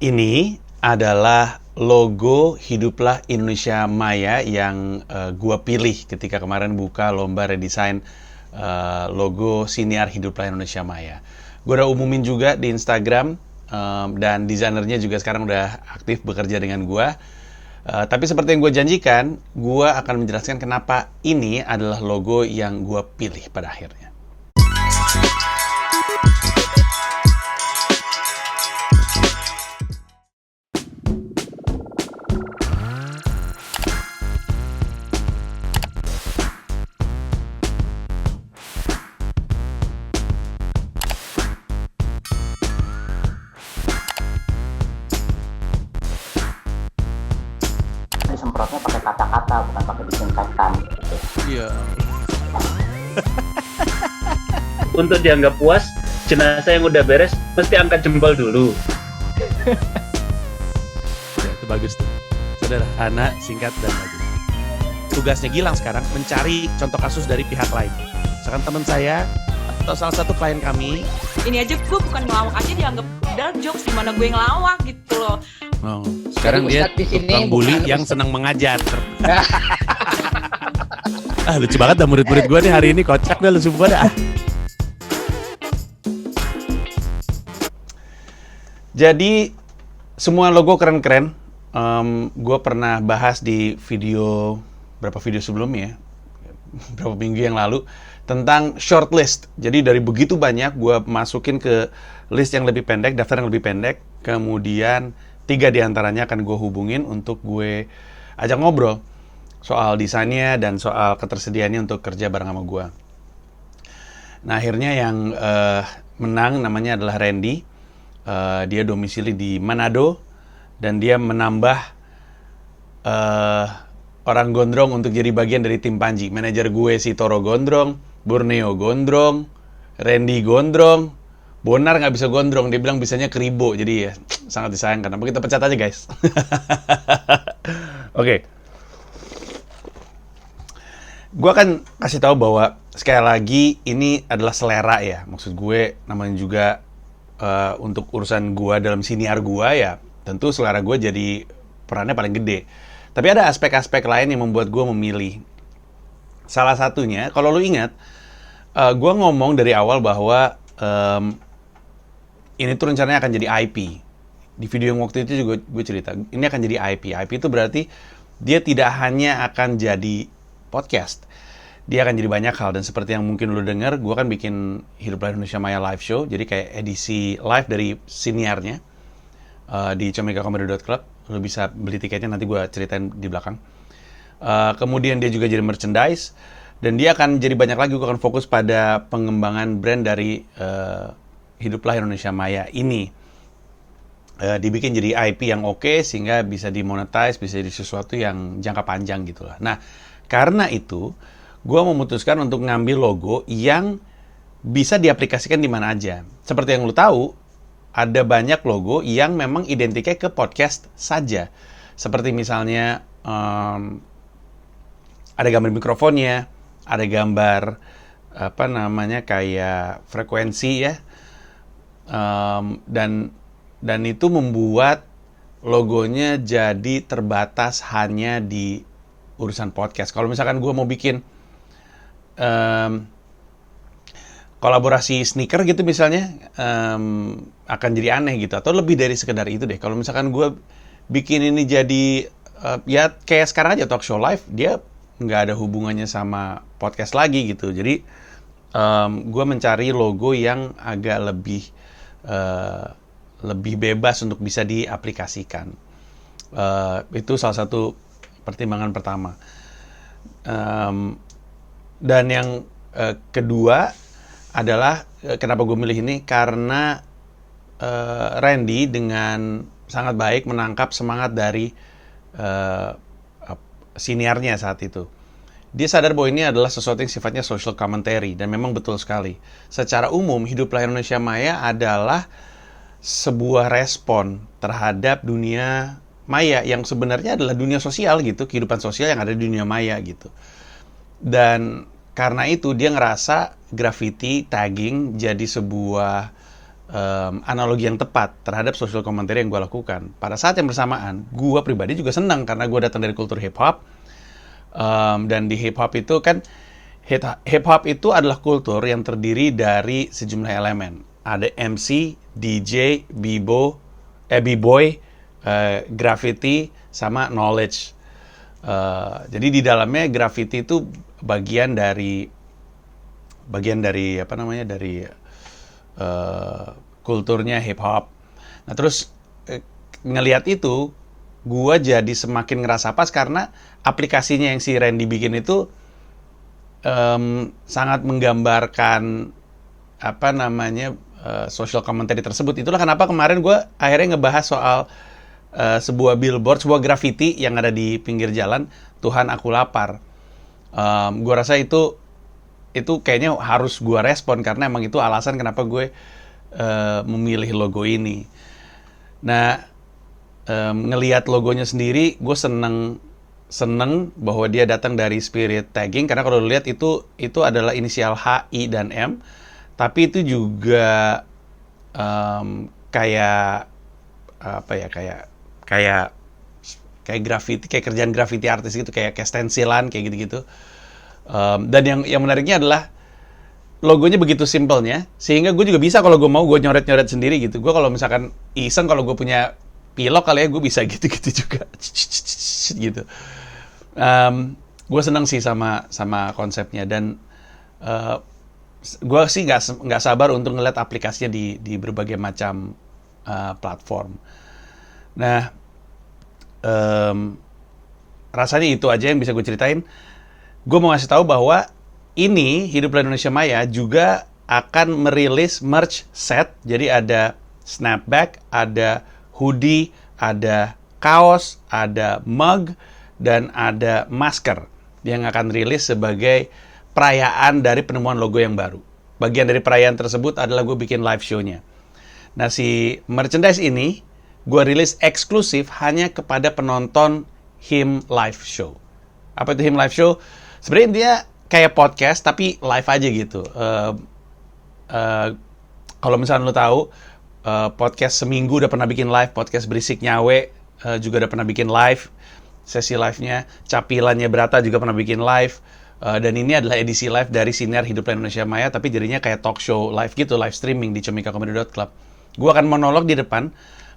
Ini adalah logo Hiduplah Indonesia Maya yang gua pilih ketika kemarin buka lomba redesign logo Siniar Hiduplah Indonesia Maya. Gua udah umumin juga di Instagram, dan desainernya juga sekarang udah aktif bekerja dengan gua. Tapi seperti yang gue janjikan, gue akan menjelaskan kenapa ini adalah logo yang gue pilih pada akhirnya. Disemprotnya pakai kata-kata, bukan pakai disinfektan gitu. Iya. Untuk dianggap puas, jenazah yang udah beres mesti angkat jempol dulu. Ya, itu bagus tuh. Sederhana, singkat, dan bagus. Tugasnya Gilang sekarang mencari contoh kasus dari pihak lain. Misalkan teman saya atau salah satu klien kami. Ini aja gue bukan ngelawak aja dianggap dark jokes, gimana gue ngelawak gitu loh. Oh, sekarang dia tukang bully yang senang mengajar. Lucu banget dah murid-murid gue nih hari ini, kocak dah lu semua dah. Jadi semua logo keren-keren. Gue pernah bahas di beberapa video sebelumnya, beberapa minggu yang lalu, tentang shortlist. Jadi dari begitu banyak, gue masukin ke list yang lebih pendek, daftar yang lebih pendek. Kemudian 3 diantaranya akan gue hubungin untuk gue ajak ngobrol soal desainnya dan soal ketersediaannya untuk kerja bareng sama gue. Nah akhirnya yang menang namanya adalah Randy. Dia domisili di Manado dan dia menambah orang gondrong untuk jadi bagian dari tim Panji. Manajer gue si Toro gondrong, Borneo gondrong, Randy gondrong, Bonar nggak bisa gondrong, dia bilang bisanya keribo, jadi ya sangat disayangkan. Apa kita pecat aja guys? Oke. Gue akan kasih tahu bahwa sekali lagi ini adalah selera ya. Maksud gue namanya juga untuk urusan gue dalam siniar gue ya, tentu selera gue jadi perannya paling gede. Tapi ada aspek-aspek lain yang membuat gue memilih. Salah satunya, kalau lu ingat, gue ngomong dari awal bahwa ini tuh rencananya akan jadi IP. Di video yang waktu itu juga gue cerita, ini akan jadi IP. IP itu berarti dia tidak hanya akan jadi podcast. Dia akan jadi banyak hal. Dan seperti yang mungkin lu dengar, gue kan bikin Hiduplah Indonesia Maya live show. Jadi kayak edisi live dari siniarnya di comikacomedy.club. Lu bisa beli tiketnya, nanti gue ceritain di belakang. Kemudian dia juga jadi merchandise. Dan dia akan jadi banyak lagi. Gue akan fokus pada pengembangan brand dari Hiduplah Indonesia Maya ini. Dibikin jadi IP yang oke, sehingga bisa dimonetize, bisa jadi sesuatu yang jangka panjang gitu lah. Nah, karena itu, gue memutuskan untuk ngambil logo yang bisa diaplikasikan di mana aja. Seperti yang lu tahu, ada banyak logo yang memang identiknya ke podcast saja. Seperti misalnya, ada gambar mikrofonnya, ada gambar, kayak frekuensi ya. Dan itu membuat logonya jadi terbatas hanya di urusan podcast. Kalau misalkan gue mau bikin kolaborasi sneaker gitu misalnya, akan jadi aneh gitu. Atau lebih dari sekedar itu deh. Kalau misalkan gue bikin ini jadi ya kayak sekarang aja talk show live, dia nggak ada hubungannya sama podcast lagi gitu. Jadi gue mencari logo yang agak lebih bebas untuk bisa diaplikasikan. Itu salah satu pertimbangan pertama. Dan yang kedua adalah kenapa gue milih ini, karena Randy dengan sangat baik menangkap semangat dari siniarnya saat itu. Dia sadar bahwa ini adalah sesuatu yang sifatnya social commentary, dan memang betul sekali. Secara umum, Hiduplah Indonesia Maya adalah sebuah respon terhadap dunia maya yang sebenarnya adalah dunia sosial gitu, kehidupan sosial yang ada di dunia maya gitu. Dan karena itu dia ngerasa graffiti tagging jadi sebuah analogi yang tepat terhadap social commentary yang gue lakukan. Pada saat yang bersamaan, gue pribadi juga senang karena gue datang dari kultur hip hop. Dan di hip hop itu kan, hip hop itu adalah kultur yang terdiri dari sejumlah elemen. Ada MC, DJ, b-boy, graffiti, sama knowledge. Jadi di dalamnya graffiti itu bagian dari apa namanya, dari kulturnya hip hop. Nah terus ngelihat itu, gue jadi semakin ngerasa pas karena aplikasinya yang si Randy bikin itu sangat menggambarkan apa namanya social commentary tersebut. Itulah kenapa kemarin gue akhirnya ngebahas soal sebuah billboard, sebuah graffiti yang ada di pinggir jalan, Tuhan aku lapar. Gue rasa itu kayaknya harus gue respon karena emang itu alasan kenapa gue memilih logo ini. Nah, ngelihat logonya sendiri, gue seneng bahwa dia datang dari Spirit Tagging, karena kalau lihat itu adalah inisial H, I, dan M, tapi itu juga kayak apa ya, kayak graffiti, kayak kerjaan graffiti artis gitu, kayak stensilan, kayak gitu-gitu. Dan yang menariknya adalah logonya begitu simpelnya, sehingga gue juga bisa kalau gue mau gue nyoret-nyoret sendiri gitu. Gue kalau misalkan iseng, kalau gue punya pilok kali ya, gue bisa gitu-gitu juga gitu. Gue seneng sih sama konsepnya, dan gue sih nggak sabar untuk ngeliat aplikasinya di berbagai macam platform. Nah, rasanya itu aja yang bisa gue ceritain. Gue mau ngasih tahu bahwa ini Hiduplah Indonesia Maya juga akan merilis merch set. Jadi ada snapback, ada hoodie, ada kaos, ada mug, dan ada masker yang akan rilis sebagai perayaan dari penemuan logo yang baru. Bagian dari perayaan tersebut adalah gue bikin live show-nya. Nah, si merchandise ini gue rilis eksklusif hanya kepada penonton HIM Live Show. Apa itu HIM Live Show? Sebenarnya dia kayak podcast tapi live aja gitu. Kalau misalnya lo tahu, podcast seminggu udah pernah bikin live, podcast Berisik Nyawe juga udah pernah bikin live, sesi live-nya. Capilannya Brata juga pernah bikin live. Dan ini adalah edisi live dari Sinar Hiduplah Indonesia Maya, tapi jadinya kayak talk show live gitu, live streaming di comikakomedy.club. Gue akan monolog di depan,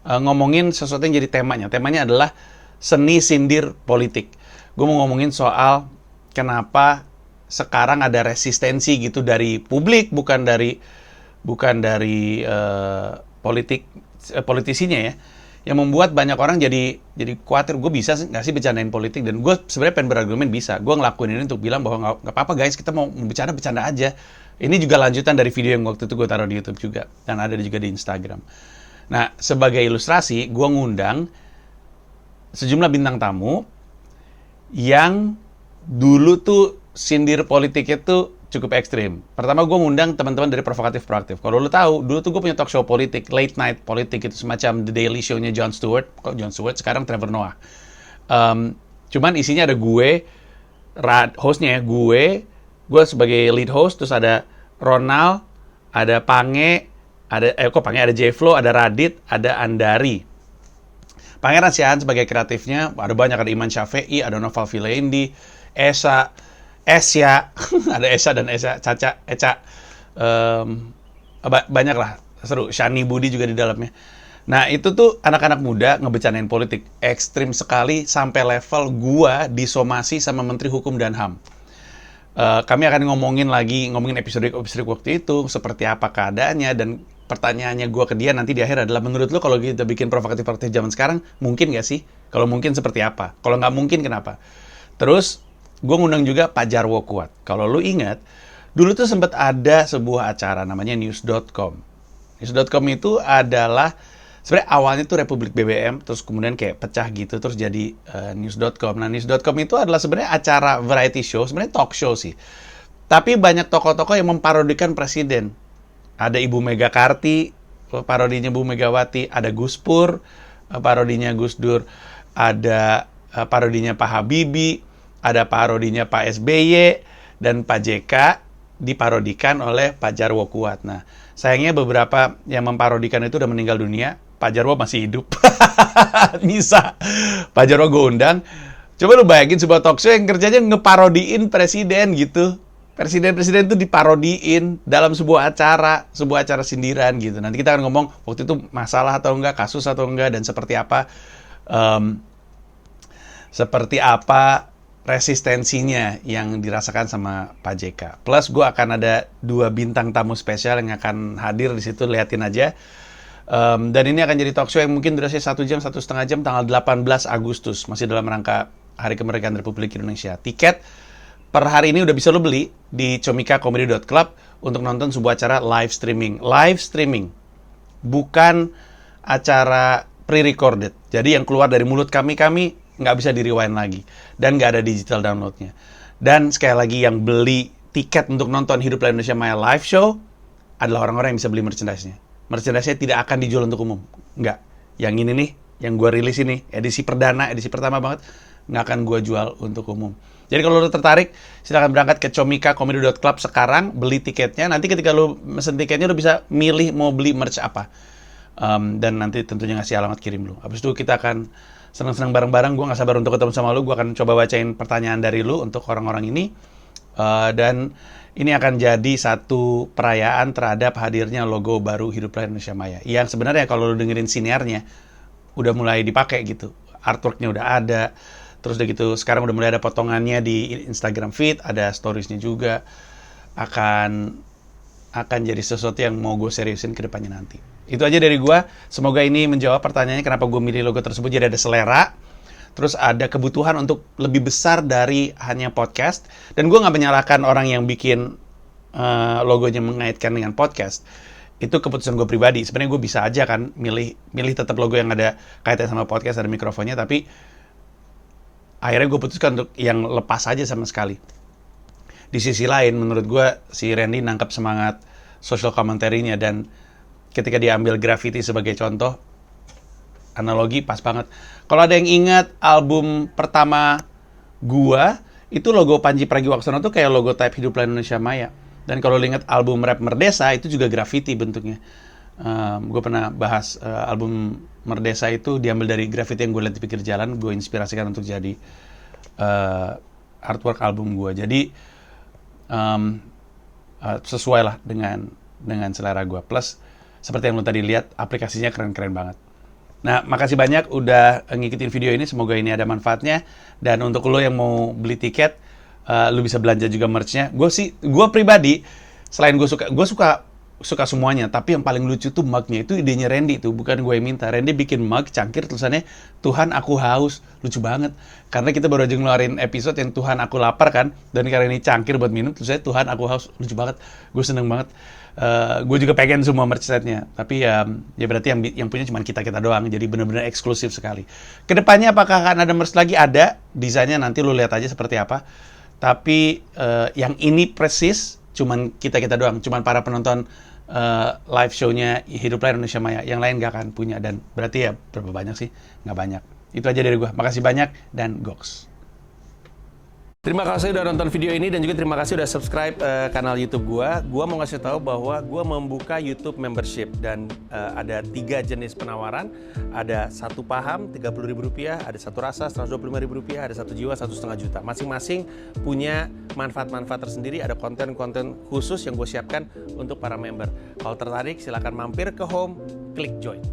ngomongin sesuatu yang jadi temanya. Temanya adalah seni sindir politik. Gue mau ngomongin soal kenapa sekarang ada resistensi gitu dari publik, bukan dari politisinya ya, yang membuat banyak orang jadi khawatir, gue bisa nggak sih bercandain politik. Dan gue sebenarnya pengen berargumen bisa. Gue ngelakuin ini untuk bilang bahwa nggak apa-apa guys, kita mau bercanda aja. Ini juga lanjutan dari video yang waktu itu gue taruh di YouTube juga, dan ada juga di Instagram. Nah, sebagai ilustrasi, gue ngundang sejumlah bintang tamu yang dulu tuh sindir politiknya tuh cukup ekstrim. Pertama, gue ngundang teman-teman dari Provokatif Proaktif. Kalau lo tahu, dulu tuh gue punya talk show politik, late night politik, itu semacam The Daily Show-nya Jon Stewart. Kok Jon Stewart? Sekarang Trevor Noah. Cuman isinya ada gue, hostnya ya, gue sebagai lead host, terus ada Ronald, ada Pange, ada Jeflo, ada Radit, ada Andari. Pangeran Siahaan sebagai kreatifnya, ada banyak, ada Iman Syafi'i, ada Noval Vileindi, Esya, ada Esa dan Esa, Caca, Eca, banyak lah, seru. Shani Budi juga di dalamnya. Nah, itu tuh anak-anak muda ngebecanain politik, ekstrim sekali sampai level gua disomasi sama Menteri Hukum dan HAM. Kami akan ngomongin episode waktu itu, seperti apa keadaannya, dan pertanyaannya gue ke dia nanti di akhir adalah, menurut lo kalau kita bikin provokatif zaman sekarang, mungkin nggak sih? Kalau mungkin seperti apa? Kalau nggak mungkin kenapa? Terus, gue ngundang juga Pak Jarwo Kuat. Kalau lo ingat, dulu tuh sempat ada sebuah acara namanya News.com. News.com itu adalah, sebenarnya awalnya tuh Republik BBM, terus kemudian kayak pecah gitu, terus jadi News.com. Nah, News.com itu adalah sebenarnya acara variety show, sebenarnya talk show sih. Tapi banyak tokoh-tokoh yang memparodikan presiden. Ada Ibu Megakarti, parodinya Bu Megawati, ada Gus Pur, parodinya Gus Dur, ada parodinya Pak Habibie, ada parodinya Pak SBY, dan Pak JK diparodikan oleh Pak Jarwo Kuat. Nah, Sayangnya beberapa yang memparodikan itu udah meninggal dunia. Pak Jarwo masih hidup. Bisa. Pak Jarwo gue undang. Coba lu bayangin sebuah talk show yang kerjanya ngeparodiin presiden gitu. Presiden-presiden itu diparodiin dalam sebuah acara sindiran gitu. Nanti kita akan ngomong waktu itu masalah atau enggak, kasus atau enggak, dan seperti apa resistensinya yang dirasakan sama Pak JK. Plus gue akan ada 2 bintang tamu spesial yang akan hadir di situ, liatin aja. Dan ini akan jadi talk show yang mungkin durasinya 1 jam, 1,5 jam, tanggal 18 Agustus, masih dalam rangka Hari Kemerdekaan Republik Indonesia. Tiket per hari ini udah bisa lo beli di comikacomedy.club untuk nonton sebuah acara live streaming. Live streaming, bukan acara pre-recorded. Jadi yang keluar dari mulut kami nggak bisa di-rewind lagi. Dan nggak ada digital downloadnya. Dan sekali lagi, yang beli tiket untuk nonton Hiduplah Indonesia Maya live show adalah orang-orang yang bisa beli merchandise-nya. Merchandise-nya tidak akan dijual untuk umum. Nggak. Yang ini nih, yang gue rilis ini, edisi perdana, edisi pertama banget, nggak akan gue jual untuk umum. Jadi kalau lo tertarik, silakan berangkat ke comikacomedy.club sekarang, beli tiketnya. Nanti ketika lo mesen tiketnya, lo bisa milih mau beli merch apa. Dan nanti tentunya ngasih alamat kirim lo. Habis itu kita akan senang-senang bareng-bareng. Gue nggak sabar untuk ketemu sama lo. Gue akan coba bacain pertanyaan dari lo untuk orang-orang ini. Dan ini akan jadi satu perayaan terhadap hadirnya logo baru Hiduplah Indonesia Maya. Yang sebenarnya kalau lo dengerin siniarnya, udah mulai dipakai gitu. Artworknya udah ada. Terus udah gitu, sekarang udah mulai ada potongannya di Instagram feed, ada storiesnya juga. Akan jadi sesuatu yang mau gue seriusin ke depannya nanti. Itu aja dari gue. Semoga ini menjawab pertanyaannya kenapa gue milih logo tersebut. Jadi ada selera, terus ada kebutuhan untuk lebih besar dari hanya podcast. Dan gue nggak menyalahkan orang yang bikin logonya mengaitkan dengan podcast. Itu keputusan gue pribadi. Sebenarnya gue bisa aja kan milih tetap logo yang ada kaitan sama podcast, ada mikrofonnya, tapi akhirnya gue putuskan untuk yang lepas aja sama sekali. Di sisi lain, menurut gue, si Randy nangkap semangat social commentary-nya, dan ketika dia ambil graffiti sebagai contoh, analogi pas banget. Kalau ada yang ingat album pertama gue, itu logo Panji Pragiwaksono tuh kayak logo type Hiduplah Indonesia Maya. Dan kalau lo ingat album Rap Merdesa, itu juga graffiti bentuknya. Gue pernah bahas album Merdesa itu diambil dari graffiti yang gue lihat di pinggir jalan, gue inspirasikan untuk jadi artwork album gue. Jadi sesuai lah dengan selera gue. Plus seperti yang lo tadi lihat, aplikasinya keren-keren banget. Nah, makasih banyak udah ngikutin video ini. Semoga ini ada manfaatnya. Dan untuk lo yang mau beli tiket, lo bisa belanja juga merch-nya. Gue pribadi, selain gue suka semuanya, tapi yang paling lucu tuh mug-nya. Itu idenya Randy tuh, bukan gue yang minta. Randy bikin mug cangkir tulisannya Tuhan aku haus. Lucu banget, karena kita baru aja ngeluarin episode yang Tuhan aku lapar kan, dan karena ini cangkir buat minum, tulisannya Tuhan aku haus. Lucu banget, gue seneng banget. Gue juga pengen semua merch set-nya, tapi ya berarti yang punya cuma kita doang, jadi benar-benar eksklusif sekali. Kedepannya apakah akan ada merch lagi? Ada, desainnya nanti lu lihat aja seperti apa. Tapi yang ini persis cuman kita doang, cuman para penonton live show-nya Hiduplah Indonesia Maya. Yang lain gak akan punya, dan berarti ya berapa banyak sih? Nggak banyak. Itu aja dari gue. Makasih banyak, dan goks. Terima kasih udah nonton video ini, dan juga terima kasih udah subscribe kanal YouTube gue. Gue mau ngasih tahu bahwa gue membuka YouTube membership, dan ada 3 jenis penawaran. Ada 1 paham Rp30.000, ada 1 rasa Rp125.000, ada 1 jiwa Rp1,5 juta. Masing-masing punya manfaat-manfaat tersendiri. Ada konten-konten khusus yang gue siapkan untuk para member. Kalau tertarik, silakan mampir ke home, klik join.